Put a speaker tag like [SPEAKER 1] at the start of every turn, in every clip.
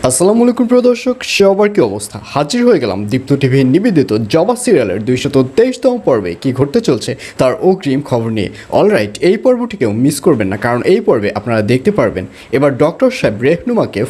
[SPEAKER 1] আসসালামু আলাইকুম প্রিয় দর্শক, সবার কি অবস্থা? হাজির হয়ে গেলাম দীপ্ত টিভির নিবেদিত জবা সিরিয়ালের 223তম পর্বে কি ঘটতে চলছে তার অগ্রিম খবর নিয়ে। অলরাইট, এই পর্বটিকেও মিস করবেন না, কারণ এই পর্বে আপনারা দেখতে পারবেন এবার ডক্টর সাহেব রেহনুমাকে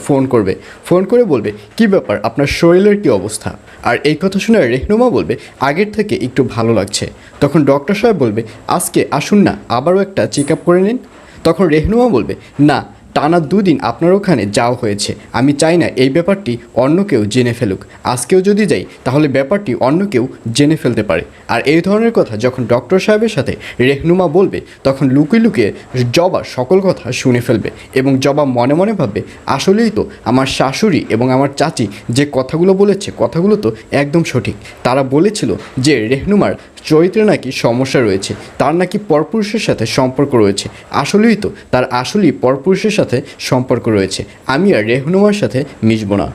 [SPEAKER 1] ফোন করে বলবে কি ব্যাপার, আপনার শরীরের কি অবস্থা। আর এই কথা শুনে রেহনুমা বলবে আগের থেকে একটু ভালো লাগছে। তখন ডক্টর সাহেব বলবে আজকে আসুন না, আবারও একটা চেক আপ করে নিন। তখন রেহনুমা বলবে না, টানা 2 দিন আপনার ওখানে যাওয়া হয়েছে, আমি চাই না এই ব্যাপারটি অন্য কেউ জেনে ফেলুক। আজকেও যদি যাই তাহলে ব্যাপারটি অন্য কেউ জেনে ফেলতে পারে। আর এই ধরনের কথা যখন ডক্টর সাহেবের সাথে রেহনুমা বলবে তখন লুকিয়ে লুকিয়ে জবা সকল কথা শুনে ফেলবে এবং জবা মনে মনে ভাববে আসলেই তো আমার শাশুড়ি এবং আমার চাচি যে কথাগুলো বলেছে কথাগুলো তো একদম সঠিক। তারা বলেছিল যে রেহনুমার চরিত্রে নাকি সমস্যা রয়েছে, তার নাকি পরপুরুষের সাথে সম্পর্ক রয়েছে। আসলেই তো তার আসলেই পরপুরুষের সাথে সম্পর্ক রয়েছে। আমি আর রেহনুমার সাথে মিশব না।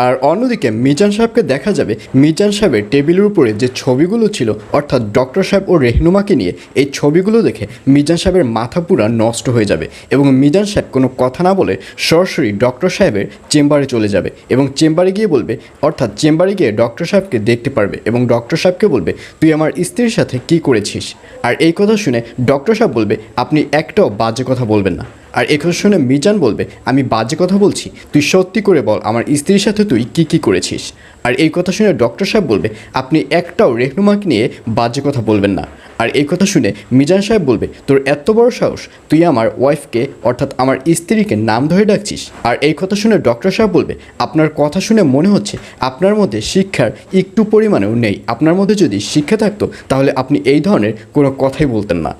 [SPEAKER 1] আর অন্যদিকে মিজান সাহেবকে দেখা যাবে মিজান সাহেবের টেবিলের উপরে যে ছবিগুলো ছিল, অর্থাৎ ডক্টর সাহেব ও রেহনুমাকে নিয়ে এই ছবিগুলো দেখে মিজান সাহেবের মাথা পুরা নষ্ট হয়ে যাবে এবং মিজান সাহেব কোনো কথা না বলে সরাসরি ডক্টর সাহেবের চেম্বারে চলে যাবে এবং চেম্বারে গিয়ে বলবে, অর্থাৎ চেম্বারে গিয়ে ডক্টর সাহেবকে দেখতে পারবে এবং ডক্টর সাহেবকে বলবে তুই আমার স্ত্রীর সাথে কী করেছিস। আর এই কথা শুনে ডক্টর সাহেব বলবে আপনি একটাও বাজে কথা বলবেন না। আর এই কথা শুনে মিজান বলবে আমি বাজে কথা বলছি? তুই সত্যি করে বল আমার স্ত্রীর সাথে তুই কী করেছিস। আর এই কথা শুনে ডক্টর সাহেব বলবে আপনি একটাও রেহনুমাকে নিয়ে বাজে কথা বলবেন না। আর এই কথা শুনে মিজান সাহেব বলবে তোর এত বড় সাহস, তুই আমার ওয়াইফকে অর্থাৎ আমার স্ত্রীকে নাম ধরে ডাকছিস। আর এই কথা শুনে ডক্টর সাহেব বলবে আপনার কথা শুনে মনে হচ্ছে আপনার মধ্যে শিক্ষার একটু পরিমাণেও নেই। আপনার মধ্যে যদি শিক্ষা থাকতো তাহলে আপনি এই ধরনের কোনো কথাই বলতেন না।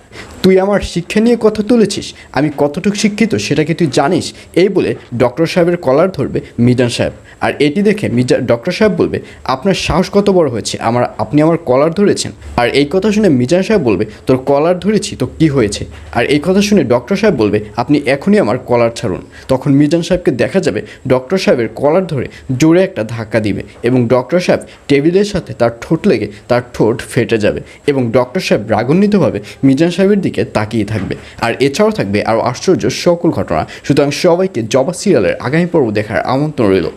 [SPEAKER 1] তুই আমার শিক্ষা নিয়ে কথা তুলেছিস, আমি কতটুকু শিক্ষিত সেটা কি তুই জানিস? এই বলে ডক্টর সাহেবের কলার ধরবে মিজান সাহেব। আর এটি দেখে ডক্টর সাহেব বলবে আপনার সাহস কত বড় হয়েছে, আপনি আমার কলার ধরেছেন। আর এই কথা শুনে মিজান সাহেব বলবে তোর কলার ধরেছি তো কি হয়েছে। আর এই কথা শুনে ডক্টর সাহেব বলবে আপনি এখনই আমার কলার ছাড়ুন। তখন মিজান সাহেবকে দেখা যাবে ডক্টর সাহেবের কলার ধরে জোরে একটা ধাক্কা দিবে এবং ডক্টর সাহেব টেবিলের সাথে তার ঠোঁট লেগে তার ঠোঁট ফেটে যাবে এবং ডক্টর সাহেব রাগান্বিতভাবে মিজান সাহেবের দিকে তাকিয়ে থাকবে। আর এছাড়াও থাকবে আরও আশ্চর্য সকল ঘটনা। সুতরাং সবাইকে জবা সিরিয়ালের আগামী পর্ব দেখার আমন্ত্রণ রইল।